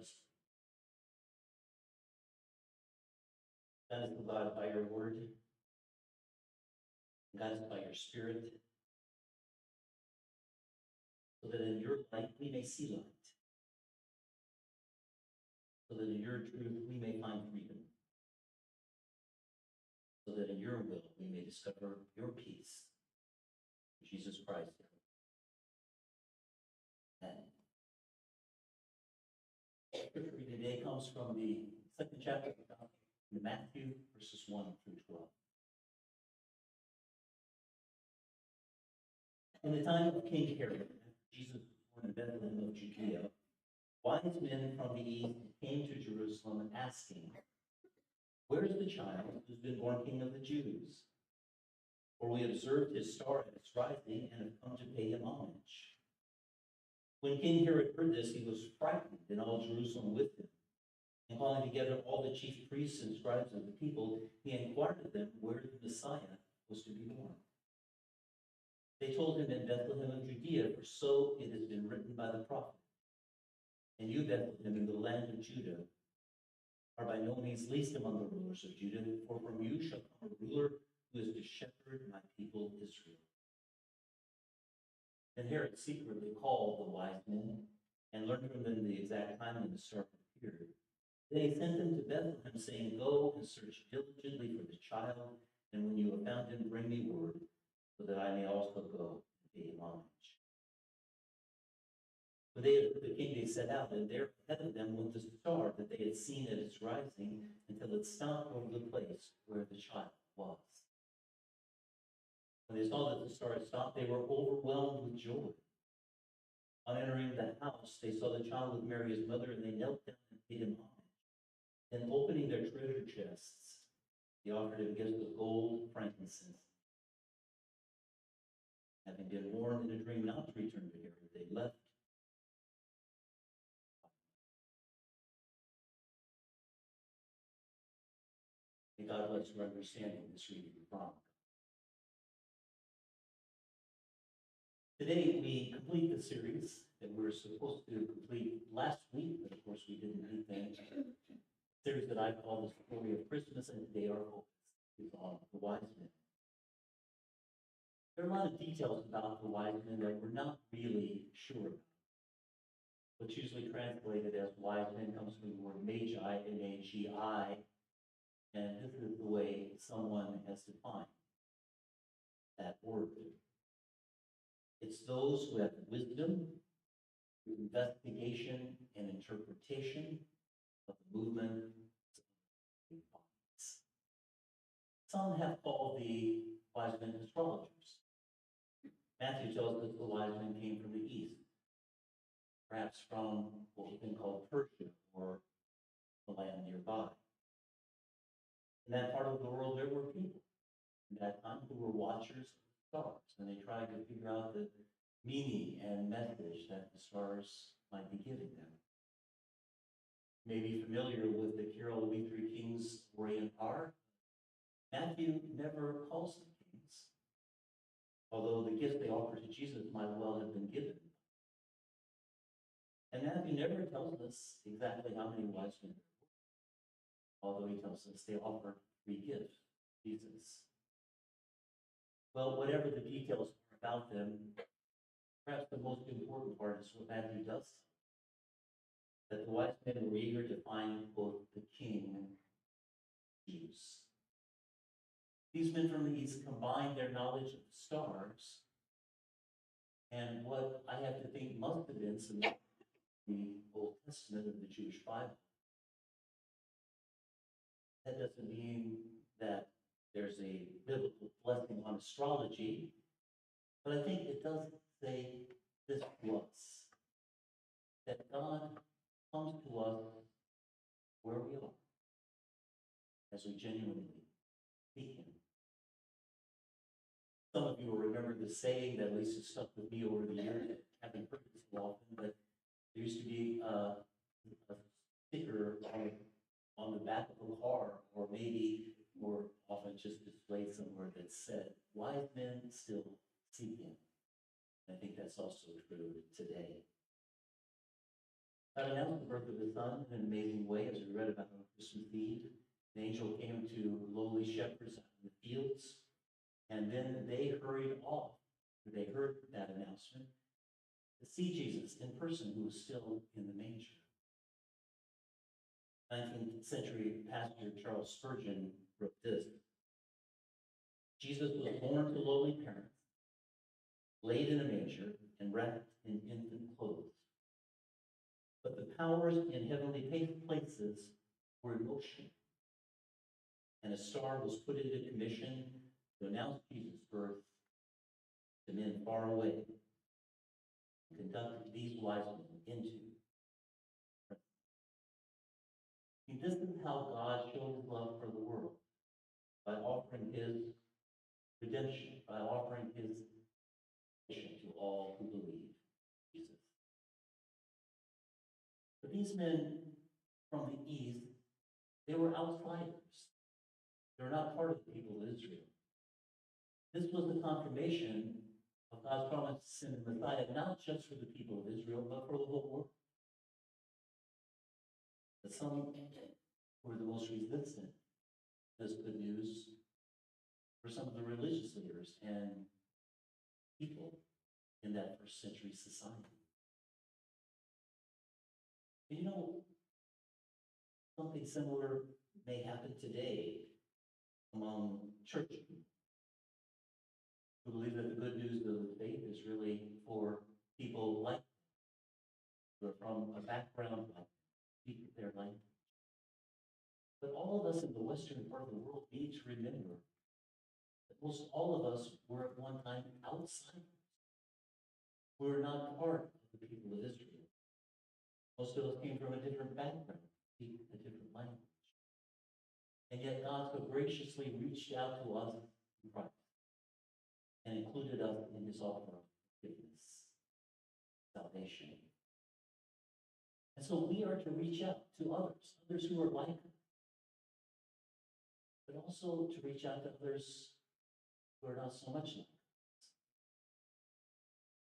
us. Guide us, O God, by your word. Guide us by your spirit, so that in your light we may see light, so that in your truth we may find freedom, so that in your will we may discover your peace. In Jesus Christ. Amen. Scripture reading today comes from the second chapter of the Gospel of Matthew, verses 1 through 12. In the time of King Herod, Jesus was born in Bethlehem of Judea, wise men from the east came to Jerusalem asking, "Where is the child who's been born King of the Jews? For we observed his star at its rising and have come to pay him homage." When King Herod heard this, he was frightened, and all Jerusalem with him. And calling together all the chief priests and scribes of the people, he inquired of them where the Messiah was to be born. They told him, "In Bethlehem of Judea, for so it has been written by the prophet. And you, Bethlehem, in the land of Judah, are by no means least among the rulers of Judah, for from you shall come a ruler who is to shepherd my people Israel." Then Herod secretly called the wise men and learned from them the exact time when the star appeared. Then he sent them to Bethlehem, saying, "Go and search diligently for the child, and when you have found him, bring me word, so that I may also go and pay him homage." When they had heard the king, they set out, and there ahead of them went the star that they had seen at its rising, until it stopped over the place where the child was. When they saw that the star had stopped, they were overwhelmed with joy. On entering the house, they saw the child with Mary, his mother, and they knelt down and paid him homage. Then, opening their treasure chests, they offered him gifts of gold, frankincense. Having been warned in a dream not to return to Herod, they left. May God bless your understanding this reading from. Today, we complete the series that we were supposed to complete last week, but of course we didn't do that. Series that I call The Story of Christmas, and today our focus is on the wise men. There are a lot of details about the wise men that we're not really sure about. What's usually translated as wise men comes from the word magi, M-A-G-I, and this is the way someone has defined that word. It's those who have wisdom, investigation, and interpretation of the movement of bodies. Some have called the wise men astrologers. Matthew tells us the wise men came from the east, perhaps from what has been called Persia or the land nearby. In that part of the world, there were people at that time who were watchers of the stars, and they tried to figure out the meaning and message that the stars might be giving them. You may be familiar with the carol "We Three Kings Orient Are." Matthew never calls them kings, although the gifts they offer to Jesus might well have been given. And Matthew never tells us exactly how many wise men there were, although he tells us they offered 3 gifts to Jesus. Well, whatever the details are about them, perhaps the most important part is what Matthew does tell us, that the wise men were eager to find both the king and Jews. These men from the east combined their knowledge of the stars and what I have to think must have been some of the Old Testament of the Jewish Bible. That doesn't mean that there's a biblical blessing on astrology, but I think it does say this to us, that God comes to us where we are, as we genuinely seek him. Some of you will remember the saying that at least has stuck with me over the years. I haven't heard it so often, but there used to be a sticker on the back of a car, or maybe more often just displayed somewhere that said, "Wise men still seek him." And I think that's also true today. God announced the birth of his son in an amazing way, as we read about on Christmas Eve. An angel came to lowly shepherds out in the fields, and then they hurried off. They heard that announcement to see Jesus in person, who was still in the manger. 19th century pastor Charles Spurgeon wrote this: Jesus was born to lowly parents, laid in a manger, and wrapped in infant clothes. But the powers in heavenly places were in motion, and a star was put into commission to announce Jesus' birth to men far away, and conduct these wise men into. This is how God showed his love for the world, by offering his redemption, by offering his salvation to all who believe in Jesus. But these men from the east, they were outsiders. They were not part of the people of Israel. This was the confirmation of God's promise in the Messiah, not just for the people of Israel, but for the whole world. But some were the most resistant to this good news were some of the religious leaders and people in that first century society. And you know, something similar may happen today among church people who believe that the good news of the faith is really for people like who are from a background like speak their language. But all of us in the western part of the world need to remember that most all of us were at one time outsiders. We were not part of the people of Israel. Most of us came from a different background, speak a different language. And yet God so graciously reached out to us in Christ and included us in his offer of forgiveness, salvation. And so we are to reach out to others who are like us, but also to reach out to others who are not so much like us.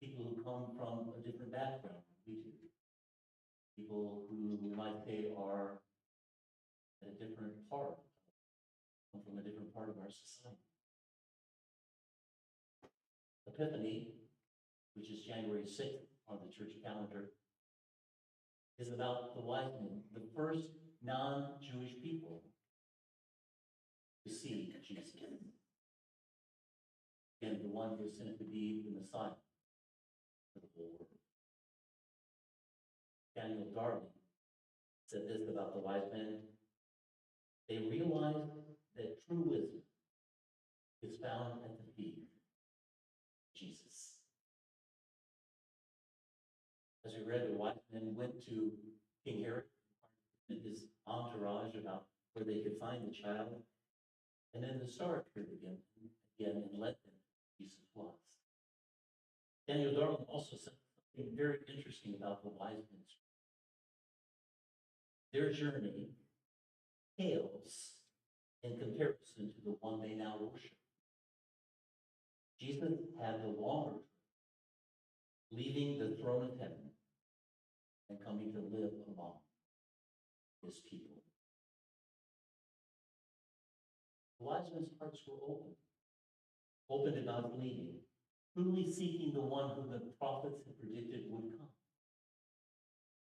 People who come from a different background than we do. People who we might say are at a different part, come from a different part of our society. Epiphany, which is January 6th on the church calendar, is about the wise men, the first non-Jewish people to see Jesus. And the one who is sent to be the Messiah for the whole world. Daniel Darling said this about the wise men: they realized that true wisdom is found at the feet of Jesus. As we read, the wise men went to King Herod and his entourage about where they could find the child, and then the star appeared again and led them to Jesus was. Daniel Darling also said something very interesting about the wise men. Their journey pales in comparison to the one they now worship. Jesus had the longer journey, leaving the throne of heaven and coming to live among his people. The wise men's hearts were open to God's leading, truly seeking the one who the prophets had predicted would come.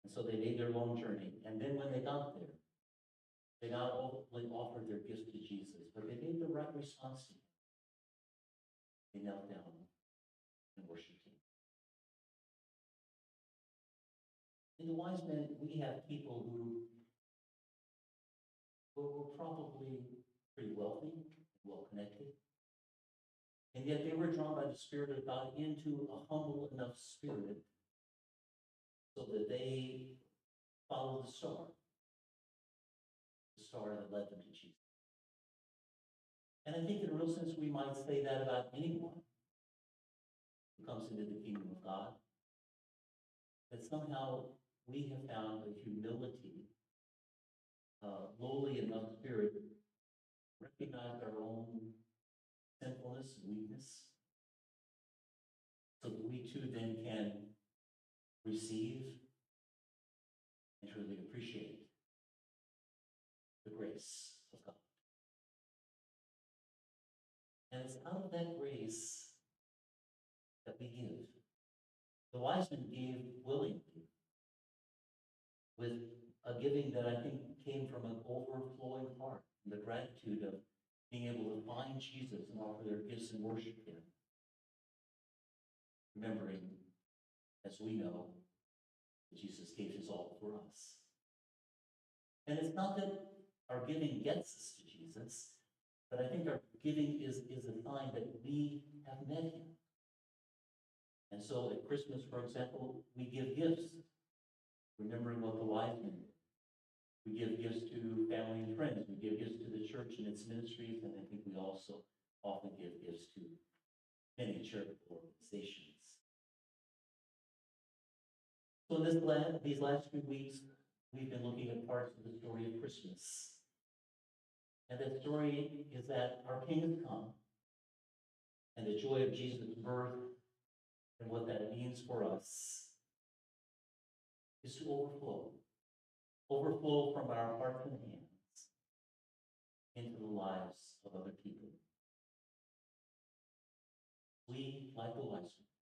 And so they made their long journey, and then when they got there, they not only offered their gifts to Jesus, but they made the right response to him. They knelt down and worshiped him. In the wise men, we have people who were probably pretty wealthy, well-connected, and yet they were drawn by the Spirit of God into a humble enough spirit so that they followed the star that led them to Jesus. And I think in a real sense, we might say that about anyone who comes into the kingdom of God, that somehow we have found a humility, lowly enough spirit, recognize our own sinfulness and weakness, so that we too then can receive appreciate the grace of God. And it's out of that grace that we give. The wise men gave willingly, with a giving that I think came from an overflowing heart, and the gratitude of being able to find Jesus and offer their gifts and worship Him. Remembering, as we know, that Jesus gave His all for us. And it's not that our giving gets us to Jesus, but I think our giving is a sign that we have met Him. And so at Christmas, for example, we give gifts, remembering what the wise men did. We give gifts to family and friends. We give gifts to the church and its ministries, and I think we also often give gifts to many charitable organizations. So in these last few weeks, we've been looking at parts of the story of Christmas. And that story is that our King has come, and the joy of Jesus' birth and what that means for us is to overflow. Overflow from our hearts and hands into the lives of other people. We, like the wise men,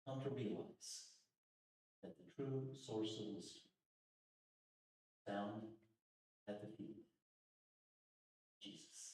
come to realize that the true source of wisdom found at the feet